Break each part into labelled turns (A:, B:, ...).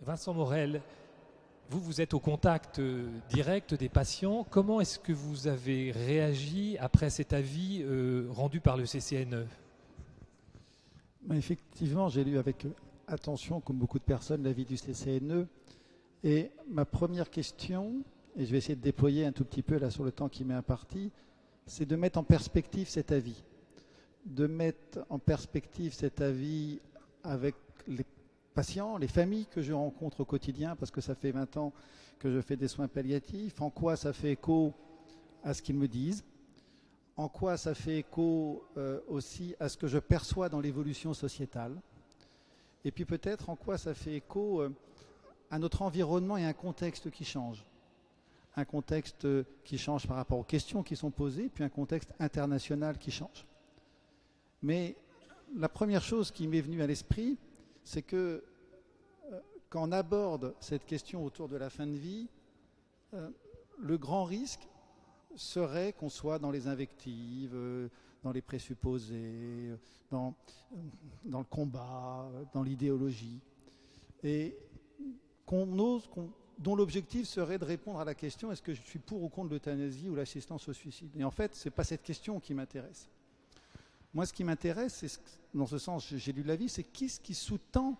A: Vincent Morel, vous êtes au contact direct des patients. Comment est-ce que vous avez réagi après cet avis rendu par le CCNE?
B: Effectivement, j'ai lu avec attention, comme beaucoup de personnes, l'avis du CCNE. Et ma première question, et je vais essayer de déployer un tout petit peu là sur le temps qui m'est imparti, c'est de mettre en perspective cet avis. De mettre en perspective cet avis avec les patients, les familles que je rencontre au quotidien, parce que ça fait 20 ans que je fais des soins palliatifs, en quoi ça fait écho à ce qu'ils me disent, en quoi ça fait écho aussi à ce que je perçois dans l'évolution sociétale, et puis peut-être en quoi ça fait écho à notre environnement et à un contexte qui change. Un contexte qui change par rapport aux questions qui sont posées, puis un contexte international qui change. Mais la première chose qui m'est venue à l'esprit, c'est que quand on aborde cette question autour de la fin de vie, le grand risque serait qu'on soit dans les invectives, dans les présupposés, dans le combat, dans l'idéologie, et dont l'objectif serait de répondre à la question: est-ce que je suis pour ou contre l'euthanasie ou l'assistance au suicide? Et en fait, ce n'est pas cette question qui m'intéresse. Moi, ce qui m'intéresse, c'est, dans ce sens, j'ai lu l'avis, c'est qu'est-ce qui sous-tend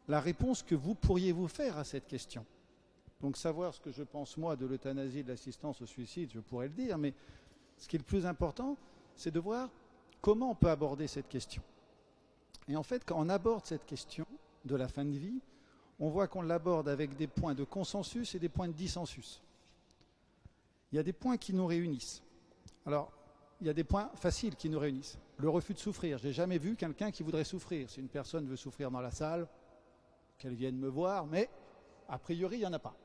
B: la réponse que vous pourriez vous faire à cette question. Donc savoir ce que je pense moi de l'euthanasie et de l'assistance au suicide, je pourrais le dire, mais ce qui est le plus important, c'est de voir comment on peut aborder cette question. Et en fait, quand on aborde cette question de la fin de vie, on voit qu'on l'aborde avec des points de consensus et des points de dissensus. Il y a des points qui nous réunissent. Alors, il y a des points faciles qui nous réunissent. Le refus de souffrir. Je n'ai jamais vu quelqu'un qui voudrait souffrir. Si une personne veut souffrir dans la salle, qu'elle vienne me voir, mais a priori, il n'y en a pas.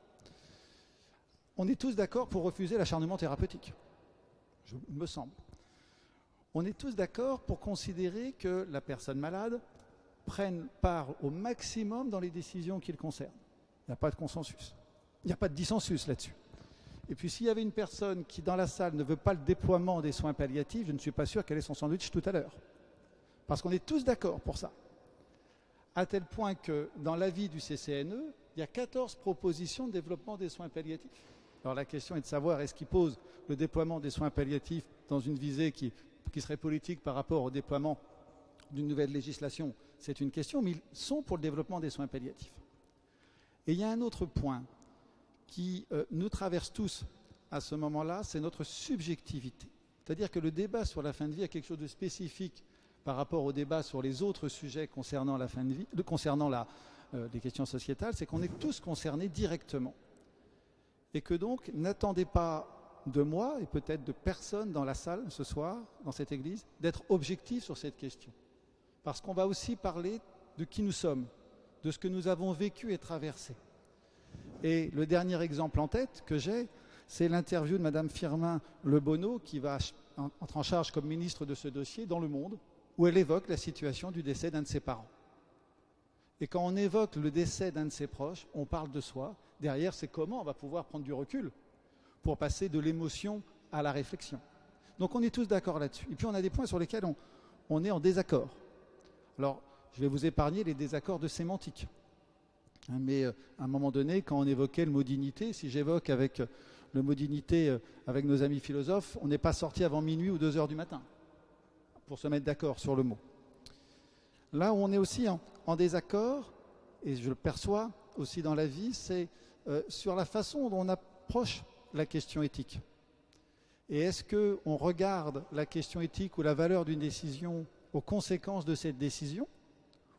B: On est tous d'accord pour refuser l'acharnement thérapeutique, il me semble. On est tous d'accord pour considérer que la personne malade prenne part au maximum dans les décisions qui le concernent. Il n'y a pas de consensus. Il n'y a pas de dissensus là-dessus. Et puis s'il y avait une personne qui, dans la salle, ne veut pas le déploiement des soins palliatifs, je ne suis pas sûr qu'elle ait son sandwich tout à l'heure. Parce qu'on est tous d'accord pour ça. À tel point que, dans l'avis du CCNE, il y a 14 propositions de développement des soins palliatifs. Alors la question est de savoir, est-ce qu'il pose le déploiement des soins palliatifs dans une visée qui serait politique par rapport au déploiement d'une nouvelle législation? C'est une question, mais ils sont pour le développement des soins palliatifs. Et il y a un autre point qui nous traverse tous à ce moment-là, c'est notre subjectivité. C'est-à-dire que le débat sur la fin de vie a quelque chose de spécifique par rapport au débat sur les autres sujets concernant la fin de vie, concernant les questions sociétales, c'est qu'on est tous concernés directement. Et que donc, n'attendez pas de moi, et peut-être de personne dans la salle ce soir, dans cette église, d'être objectif sur cette question. Parce qu'on va aussi parler de qui nous sommes, de ce que nous avons vécu et traversé. Et le dernier exemple en tête que j'ai, c'est l'interview de Mme Firmin Le Bonneau, qui va entrer en charge comme ministre de ce dossier dans Le Monde, où elle évoque la situation du décès d'un de ses parents. Et quand on évoque le décès d'un de ses proches, on parle de soi. Derrière, c'est comment on va pouvoir prendre du recul pour passer de l'émotion à la réflexion. Donc on est tous d'accord là-dessus. Et puis on a des points sur lesquels on est en désaccord. Alors, je vais vous épargner les désaccords de sémantique. Mais à un moment donné, quand on évoquait le mot dignité, si j'évoque avec le mot dignité avec nos amis philosophes, on n'est pas sorti avant minuit ou 2 heures du matin pour se mettre d'accord sur le mot. Là où on est aussi en désaccord, et je le perçois aussi dans la vie, c'est sur la façon dont on approche la question éthique. Et est-ce qu'on regarde la question éthique ou la valeur d'une décision aux conséquences de cette décision,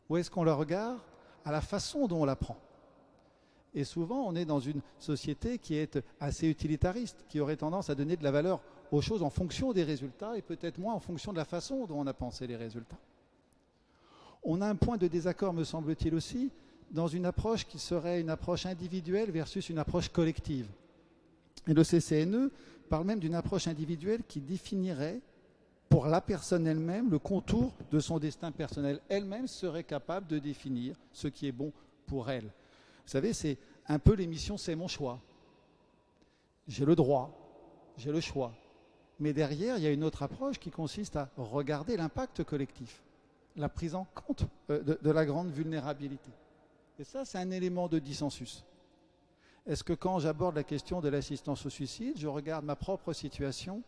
B: ou est-ce qu'on la regarde à la façon dont on la prend? Et souvent, on est dans une société qui est assez utilitariste, qui aurait tendance à donner de la valeur aux choses en fonction des résultats et peut-être moins en fonction de la façon dont on a pensé les résultats. On a un point de désaccord, me semble-t-il aussi, dans une approche qui serait une approche individuelle versus une approche collective. Et le CCNE parle même d'une approche individuelle qui définirait pour la personne elle-même le contour de son destin personnel. Elle-même serait capable de définir ce qui est bon pour elle. Vous savez, c'est un peu l'émission « C'est mon choix ». J'ai le droit, j'ai le choix. Mais derrière, il y a une autre approche qui consiste à regarder l'impact collectif, la prise en compte de la grande vulnérabilité. Et ça, c'est un élément de dissensus. Est-ce que quand j'aborde la question de l'assistance au suicide, je regarde ma propre situation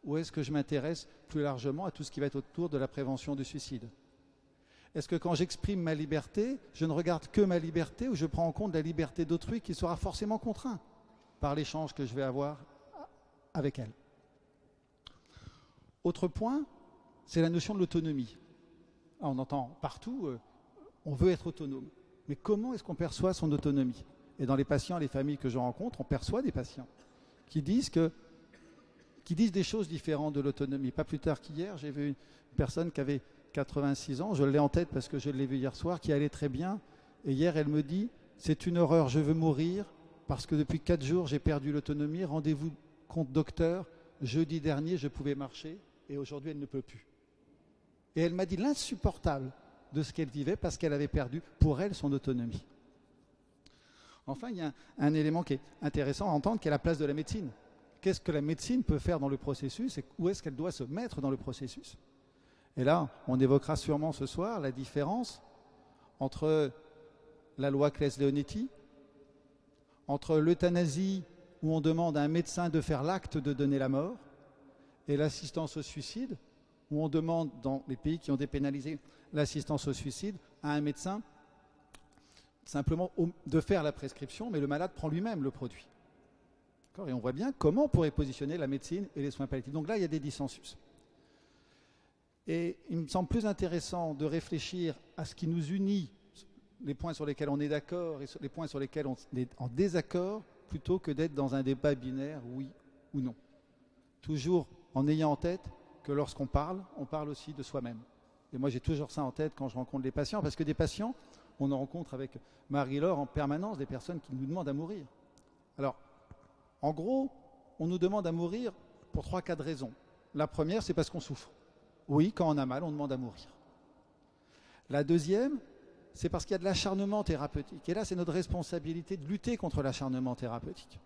B: ou est-ce que je m'intéresse plus largement à tout ce qui va être autour de la prévention du suicide? Est-ce que quand j'exprime ma liberté, je ne regarde que ma liberté ou je prends en compte la liberté d'autrui qui sera forcément contraint par l'échange que je vais avoir avec elle? Autre point, c'est la notion de l'autonomie. On entend partout, on veut être autonome. Mais comment est-ce qu'on perçoit son autonomie? Et dans les patients, les familles que je rencontre, on perçoit des patients qui disent des choses différentes de l'autonomie. Pas plus tard qu'hier, j'ai vu une personne qui avait 86 ans, je l'ai en tête parce que je l'ai vu hier soir, qui allait très bien. Et hier, elle me dit, c'est une horreur, je veux mourir parce que depuis 4 jours, j'ai perdu l'autonomie. Rendez-vous compte docteur, jeudi dernier, je pouvais marcher et aujourd'hui, elle ne peut plus. Et elle m'a dit l'insupportable de ce qu'elle vivait parce qu'elle avait perdu, pour elle, son autonomie. Enfin, il y a un élément qui est intéressant à entendre, qui est la place de la médecine. Qu'est-ce que la médecine peut faire dans le processus et où est-ce qu'elle doit se mettre dans le processus? Et là, on évoquera sûrement ce soir la différence entre la loi Claes-Leonetti, entre l'euthanasie où on demande à un médecin de faire l'acte de donner la mort, et l'assistance au suicide où on demande, dans les pays qui ont dépénalisé l'assistance au suicide, à un médecin simplement de faire la prescription, mais le malade prend lui-même le produit. Et on voit bien comment on pourrait positionner la médecine et les soins palliatifs. Donc là, il y a des dissensus. Et il me semble plus intéressant de réfléchir à ce qui nous unit, les points sur lesquels on est d'accord et les points sur lesquels on est en désaccord, plutôt que d'être dans un débat binaire, oui ou non. Toujours en ayant en tête que lorsqu'on parle, on parle aussi de soi-même. Et moi, j'ai toujours ça en tête quand je rencontre les patients, parce que des patients, on en rencontre avec Marie-Laure en permanence, des personnes qui nous demandent à mourir. Alors, en gros, on nous demande à mourir pour 3 cas de raisons. La première, c'est parce qu'on souffre. Oui, quand on a mal, on demande à mourir. La deuxième, c'est parce qu'il y a de l'acharnement thérapeutique. Et là, c'est notre responsabilité de lutter contre l'acharnement thérapeutique.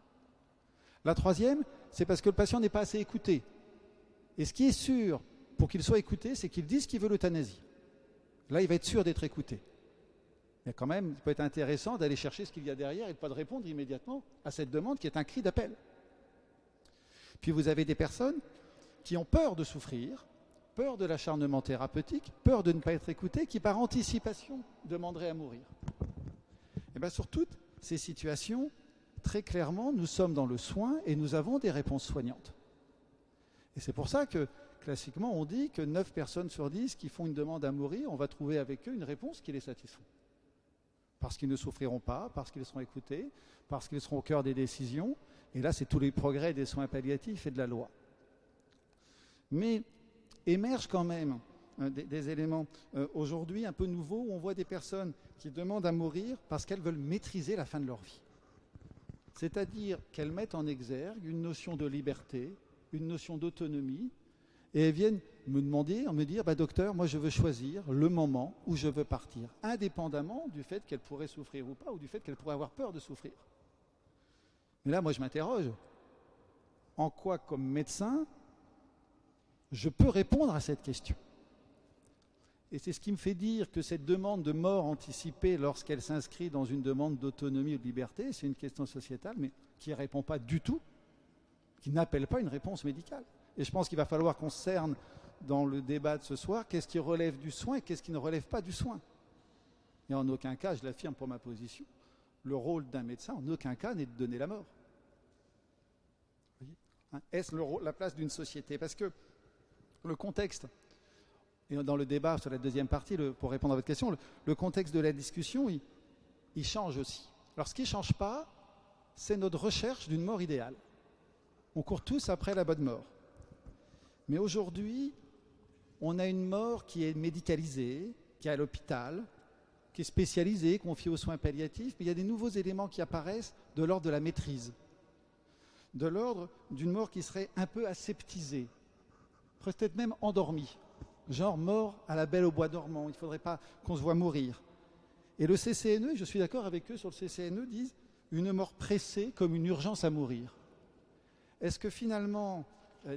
B: La troisième, c'est parce que le patient n'est pas assez écouté. Et ce qui est sûr, pour qu'il soit écouté, c'est qu'il dise qu'il veut l'euthanasie. Là, il va être sûr d'être écouté. Mais quand même, il peut être intéressant d'aller chercher ce qu'il y a derrière et de ne pas de répondre immédiatement à cette demande qui est un cri d'appel. Puis vous avez des personnes qui ont peur de souffrir, peur de l'acharnement thérapeutique, peur de ne pas être écoutées, qui par anticipation demanderaient à mourir. Et bien sur toutes ces situations, très clairement, nous sommes dans le soin et nous avons des réponses soignantes. Et c'est pour ça que, classiquement, on dit que 9 personnes sur 10 qui font une demande à mourir, on va trouver avec eux une réponse qui les satisfait. Parce qu'ils ne souffriront pas, parce qu'ils seront écoutés, parce qu'ils seront au cœur des décisions. Et là, c'est tous les progrès des soins palliatifs et de la loi. Mais émergent quand même des éléments aujourd'hui un peu nouveaux où on voit des personnes qui demandent à mourir parce qu'elles veulent maîtriser la fin de leur vie. C'est-à-dire qu'elles mettent en exergue une notion de liberté, une notion d'autonomie, et elles viennent me dire, docteur, moi je veux choisir le moment où je veux partir, indépendamment du fait qu'elle pourrait souffrir ou pas, ou du fait qu'elle pourrait avoir peur de souffrir. Mais là, moi je m'interroge, en quoi comme médecin, je peux répondre à cette question? Et c'est ce qui me fait dire que cette demande de mort anticipée, lorsqu'elle s'inscrit dans une demande d'autonomie ou de liberté, c'est une question sociétale, mais qui ne répond pas du tout, qui n'appelle pas une réponse médicale. Et je pense qu'il va falloir qu'on cerne dans le débat de ce soir qu'est-ce qui relève du soin et qu'est-ce qui ne relève pas du soin. Et en aucun cas, je l'affirme pour ma position, le rôle d'un médecin, en aucun cas, n'est de donner la mort. Vous voyez, est-ce la place d'une société? Parce que le contexte, et dans le débat sur la deuxième partie, pour répondre à votre question, le contexte de la discussion, il change aussi. Alors ce qui ne change pas, c'est notre recherche d'une mort idéale. On court tous après la bonne mort. Mais aujourd'hui, on a une mort qui est médicalisée, qui est à l'hôpital, qui est spécialisée, confiée aux soins palliatifs, mais il y a des nouveaux éléments qui apparaissent de l'ordre de la maîtrise, de l'ordre d'une mort qui serait un peu aseptisée, peut-être même endormie, genre mort à la belle au bois dormant, il ne faudrait pas qu'on se voit mourir. Et le CCNE, je suis d'accord avec eux sur le CCNE, disent une mort pressée comme une urgence à mourir. Est-ce que finalement,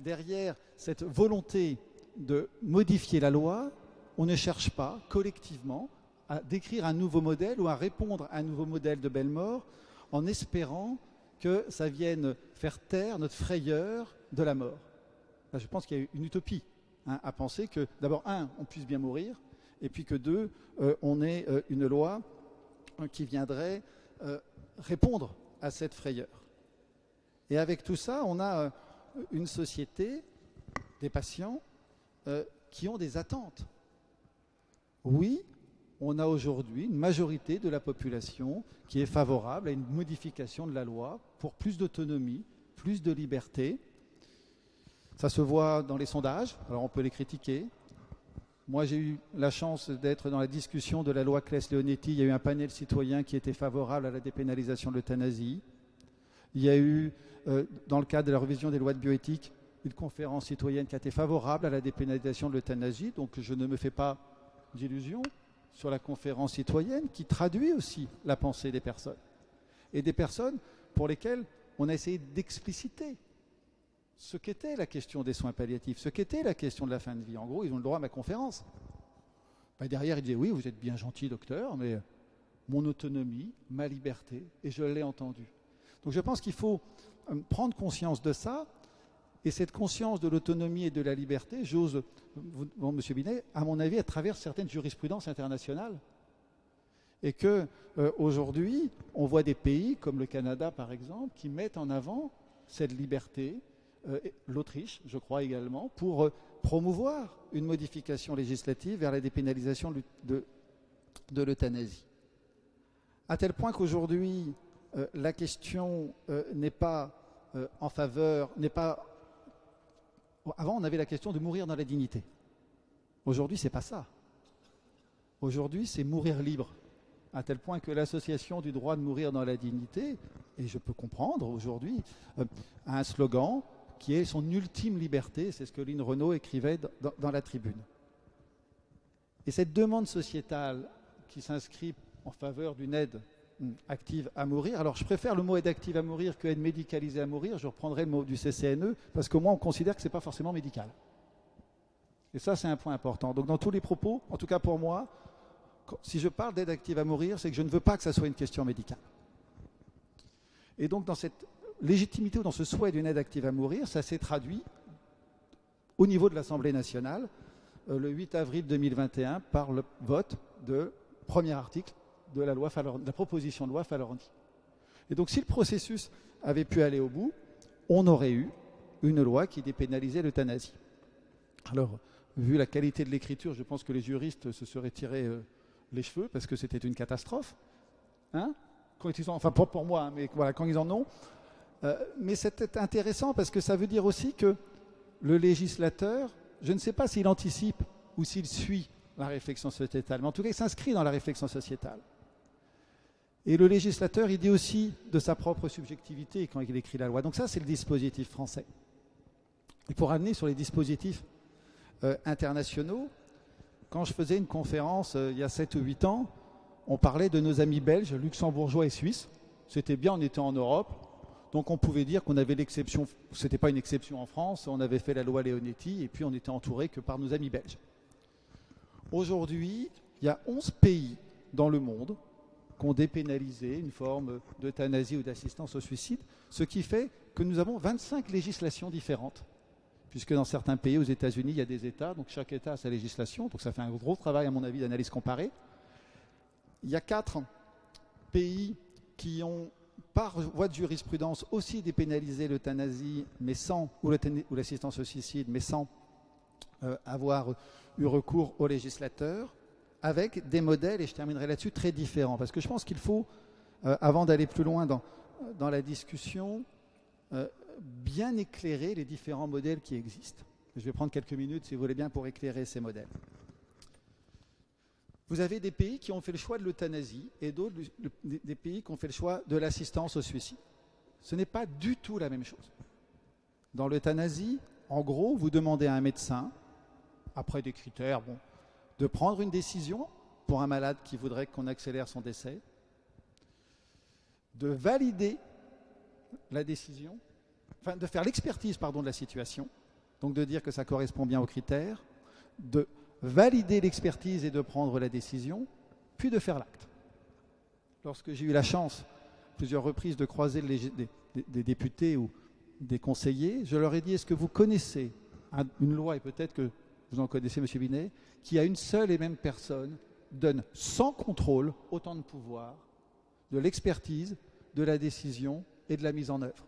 B: derrière cette volonté de modifier la loi, on ne cherche pas collectivement à décrire un nouveau modèle ou à répondre à un nouveau modèle de belle mort en espérant que ça vienne faire taire notre frayeur de la mort. Là, je pense qu'il y a une utopie à penser que, d'abord, on puisse bien mourir, et puis que deux, on ait une loi qui viendrait répondre à cette frayeur. Et avec tout ça, on a une société, des patients, qui ont des attentes. Oui, on a aujourd'hui une majorité de la population qui est favorable à une modification de la loi pour plus d'autonomie, plus de liberté. Ça se voit dans les sondages, alors on peut les critiquer. Moi, j'ai eu la chance d'être dans la discussion de la loi Claes-Leonetti. Il y a eu un panel citoyen qui était favorable à la dépénalisation de l'euthanasie. Il y a eu, dans le cadre de la révision des lois de bioéthique, une conférence citoyenne qui a été favorable à la dépénalisation de l'euthanasie. Donc je ne me fais pas d'illusions sur la conférence citoyenne qui traduit aussi la pensée des personnes. Et des personnes pour lesquelles on a essayé d'expliciter ce qu'était la question des soins palliatifs, ce qu'était la question de la fin de vie. En gros, ils ont le droit à ma conférence. Ben derrière, ils disaient, oui, vous êtes bien gentil, docteur, mais mon autonomie, ma liberté, et je l'ai entendu. Donc je pense qu'il faut prendre conscience de ça, et cette conscience de l'autonomie et de la liberté, j'ose, M. Binet, à mon avis, à travers certaines jurisprudences internationales. Et que aujourd'hui, on voit des pays, comme le Canada par exemple, qui mettent en avant cette liberté, l'Autriche, je crois également, pour promouvoir une modification législative vers la dépénalisation de l'euthanasie. À tel point qu'aujourd'hui, la question n'est pas en faveur, Avant, on avait la question de mourir dans la dignité. Aujourd'hui, c'est pas ça. Aujourd'hui, c'est mourir libre. À tel point que l'association du droit de mourir dans la dignité, et je peux comprendre aujourd'hui, a un slogan qui est son ultime liberté, c'est ce que Lynn Renaud écrivait dans la tribune. Et cette demande sociétale qui s'inscrit en faveur d'une aide active à mourir, alors je préfère le mot aide active à mourir que aide médicalisée à mourir, je reprendrai le mot du CCNE, parce qu'au moins on considère que ce n'est pas forcément médical. Et ça, c'est un point important. Donc dans tous les propos, en tout cas pour moi, si je parle d'aide active à mourir, c'est que je ne veux pas que ça soit une question médicale. Et donc dans cette légitimité ou dans ce souhait d'une aide active à mourir, ça s'est traduit au niveau de l'Assemblée nationale le 8 avril 2021 par le vote de premier article de la proposition de loi Falorni. Et donc si le processus avait pu aller au bout, on aurait eu une loi qui dépénalisait l'euthanasie. Alors, vu la qualité de l'écriture, je pense que les juristes se seraient tirés les cheveux parce que c'était une catastrophe. Hein, enfin, pas pour moi, mais voilà, quand ils en ont. Mais c'est intéressant parce que ça veut dire aussi que le législateur, je ne sais pas s'il anticipe ou s'il suit la réflexion sociétale, mais en tout cas, il s'inscrit dans la réflexion sociétale. Et le législateur, il dit aussi de sa propre subjectivité quand il écrit la loi. Donc ça, c'est le dispositif français. Et pour amener sur les dispositifs internationaux, quand je faisais une conférence il y a 7 ou 8 ans, on parlait de nos amis belges, luxembourgeois et suisses. C'était bien, on était en Europe. Donc on pouvait dire qu'on avait l'exception, ce n'était pas une exception en France, on avait fait la loi Leonetti et puis on n'était entouré que par nos amis belges. Aujourd'hui, il y a 11 pays dans le monde qui ont dépénalisé une forme d'euthanasie ou d'assistance au suicide, ce qui fait que nous avons 25 législations différentes. Puisque dans certains pays, aux États-Unis, il y a des États, donc chaque État a sa législation, donc ça fait un gros travail à mon avis d'analyse comparée. Il y a 4 pays qui ont, par voie de jurisprudence, aussi dépénalisé l'euthanasie, mais sans, ou l'assistance au suicide, mais sans avoir eu recours au législateur, avec des modèles, et je terminerai là-dessus, très différents. Parce que je pense qu'il faut, avant d'aller plus loin dans la discussion, bien éclairer les différents modèles qui existent. Je vais prendre quelques minutes, si vous voulez bien, pour éclairer ces modèles. Vous avez des pays qui ont fait le choix de l'euthanasie et d'autres, des pays qui ont fait le choix de l'assistance au suicide. Ce n'est pas du tout la même chose. Dans l'euthanasie, en gros, vous demandez à un médecin, après des critères, de prendre une décision pour un malade qui voudrait qu'on accélère son décès, de valider la décision, enfin de faire l'expertise de la situation, donc de dire que ça correspond bien aux critères, de valider l'expertise et de prendre la décision, puis de faire l'acte. Lorsque j'ai eu la chance, plusieurs reprises, de croiser des députés ou des conseillers, je leur ai dit, est-ce que vous connaissez une loi, et peut-être que vous en connaissez, M. Binet, qui à une seule et même personne donne sans contrôle autant de pouvoir, de l'expertise, de la décision et de la mise en œuvre,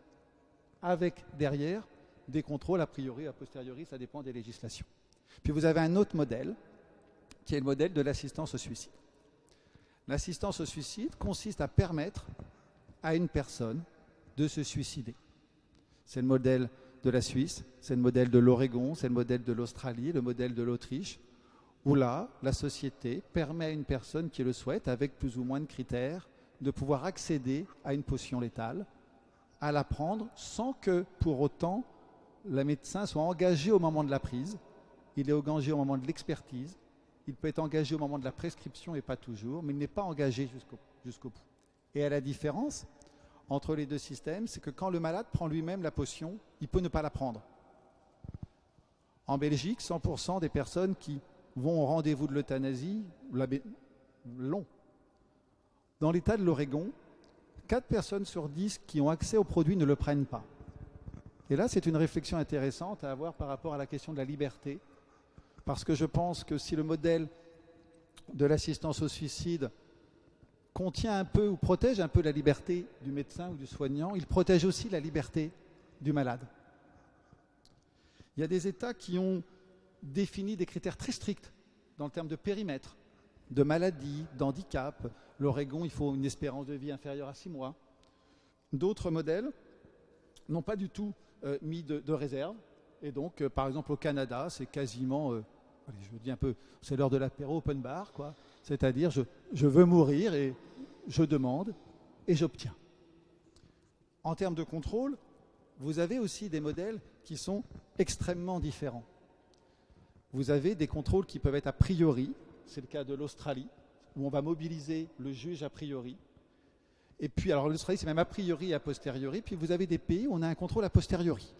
B: avec derrière des contrôles a priori, a posteriori, ça dépend des législations. Puis vous avez un autre modèle, qui est le modèle de l'assistance au suicide. L'assistance au suicide consiste à permettre à une personne de se suicider. C'est le modèle de la Suisse, c'est le modèle de l'Oregon, c'est le modèle de l'Australie, le modèle de l'Autriche, où là, la société permet à une personne qui le souhaite, avec plus ou moins de critères, de pouvoir accéder à une potion létale, à la prendre sans que, pour autant, le médecin soit engagé au moment de la prise. Il est engagé au moment de l'expertise. Il peut être engagé au moment de la prescription et pas toujours, mais il n'est pas engagé jusqu'au bout. Et à la différence entre les deux systèmes, c'est que quand le malade prend lui-même la potion, il peut ne pas la prendre. En Belgique, 100% des personnes qui vont au rendez-vous de l'euthanasie l'ont. Dans l'État de l'Oregon, 4 personnes sur 10 qui ont accès au produit ne le prennent pas. Et là, c'est une réflexion intéressante à avoir par rapport à la question de la liberté, parce que je pense que si le modèle de l'assistance au suicide contient un peu ou protège un peu la liberté du médecin ou du soignant, il protège aussi la liberté du malade. Il y a des États qui ont défini des critères très stricts dans le terme de périmètre, de maladie, d'handicap. L'Oregon, il faut une espérance de vie inférieure à 6 mois. D'autres modèles n'ont pas du tout mis de réserve. Et donc, par exemple, au Canada, c'est quasiment, je vous dis un peu, c'est l'heure de l'apéro open bar, quoi. C'est-à-dire, je veux mourir et je demande et j'obtiens. En termes de contrôle, vous avez aussi des modèles qui sont extrêmement différents. Vous avez des contrôles qui peuvent être a priori, c'est le cas de l'Australie, où on va mobiliser le juge a priori. Et puis, alors l'Australie, c'est même a priori et a posteriori. Puis vous avez des pays où on a un contrôle a posteriori.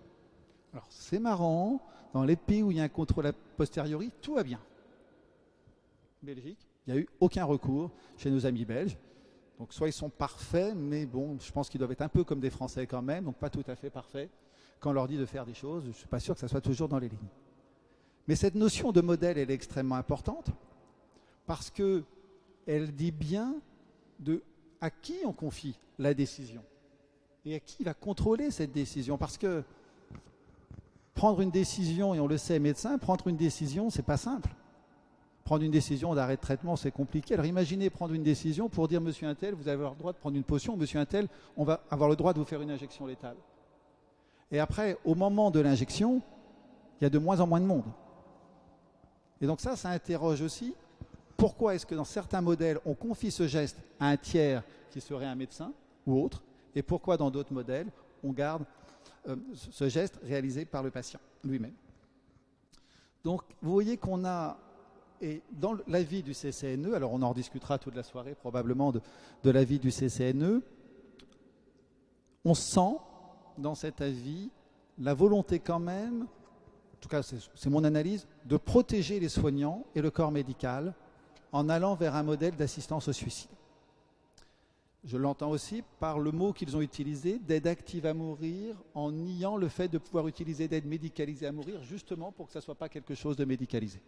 B: Alors c'est marrant, dans les pays où il y a un contrôle a posteriori, tout va bien. Belgique, il n'y a eu aucun recours chez nos amis belges. Donc soit ils sont parfaits, mais bon, je pense qu'ils doivent être un peu comme des Français quand même, donc pas tout à fait parfaits. Quand on leur dit de faire des choses, je ne suis pas sûr que ça soit toujours dans les lignes. Mais cette notion de modèle, elle est extrêmement importante, parce qu'elle dit bien à qui on confie la décision et à qui va contrôler cette décision. Parce que prendre une décision, et on le sait, médecin, prendre une décision, c'est pas simple. Prendre une décision d'arrêt de traitement, c'est compliqué. Alors imaginez prendre une décision pour dire, monsieur un tel, vous avez le droit de prendre une potion, monsieur un tel, on va avoir le droit de vous faire une injection létale. Et après, au moment de l'injection, il y a de moins en moins de monde. Et donc ça interroge aussi, pourquoi est-ce que dans certains modèles, on confie ce geste à un tiers qui serait un médecin ou autre, et pourquoi dans d'autres modèles, on garde ce geste réalisé par le patient lui-même. Donc vous voyez qu'on a, et dans l'avis du CCNE, alors on en rediscutera toute la soirée probablement de l'avis du CCNE, on sent dans cet avis la volonté quand même, en tout cas c'est mon analyse, de protéger les soignants et le corps médical en allant vers un modèle d'assistance au suicide. Je l'entends aussi par le mot qu'ils ont utilisé, d'aide active à mourir, en niant le fait de pouvoir utiliser d'aide médicalisée à mourir, justement pour que ça ne soit pas quelque chose de médicalisé.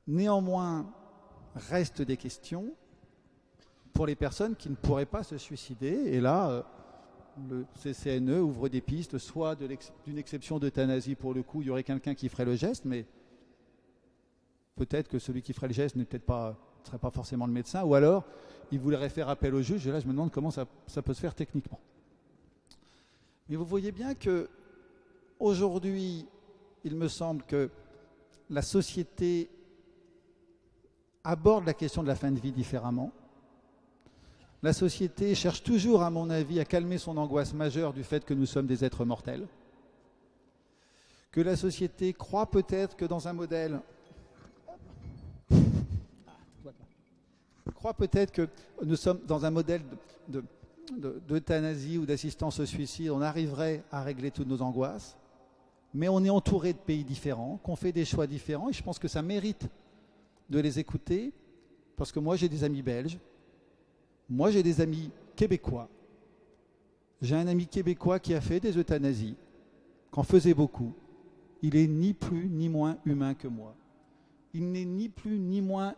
B: Néanmoins, restent des questions pour les personnes qui ne pourraient pas se suicider. Et là, le CCNE ouvre des pistes, soit d'une exception d'euthanasie pour le coup, il y aurait quelqu'un qui ferait le geste, mais peut-être que celui qui ferait le geste ne serait pas forcément le médecin, ou alors il voudrait faire appel au juge, et là je me demande comment ça peut se faire techniquement. Mais vous voyez bien que aujourd'hui, il me semble que la société aborde la question de la fin de vie différemment. La société cherche toujours, à mon avis, à calmer son angoisse majeure du fait que nous sommes des êtres mortels. Que la société croit peut-être que dans un modèle... croit peut-être que nous sommes dans un modèle d'euthanasie ou d'assistance au suicide, on arriverait à régler toutes nos angoisses, mais on est entouré de pays différents, qu'on fait des choix différents, et je pense que ça mérite de les écouter, parce que moi j'ai des amis belges, moi j'ai des amis québécois. J'ai un ami québécois qui a fait des euthanasies, qu'en faisait beaucoup. Il est ni plus ni moins humain que moi. Il n'est ni plus ni moins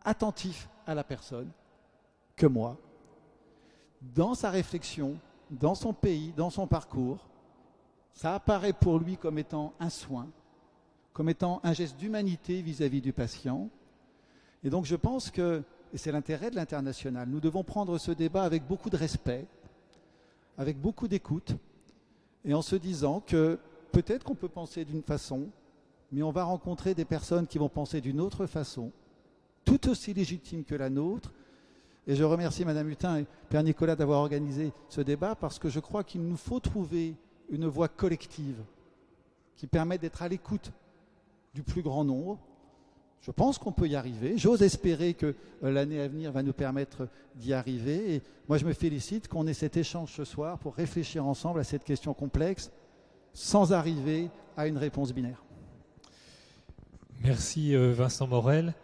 B: attentif à la personne que moi. Dans sa réflexion, dans son pays, dans son parcours, ça apparaît pour lui comme étant un soin, comme étant un geste d'humanité vis-à-vis du patient. Et donc je pense que, et c'est l'intérêt de l'international, nous devons prendre ce débat avec beaucoup de respect, avec beaucoup d'écoute, et en se disant que peut-être qu'on peut penser d'une façon, mais on va rencontrer des personnes qui vont penser d'une autre façon, tout aussi légitime que la nôtre. Et je remercie Madame Hutin et Père Nicolas d'avoir organisé ce débat, parce que je crois qu'il nous faut trouver une voie collective qui permette d'être à l'écoute du plus grand nombre. Je pense qu'on peut y arriver. J'ose espérer que l'année à venir va nous permettre d'y arriver. Et moi, je me félicite qu'on ait cet échange ce soir pour réfléchir ensemble à cette question complexe sans arriver à une réponse binaire.
A: Merci Vincent Morel.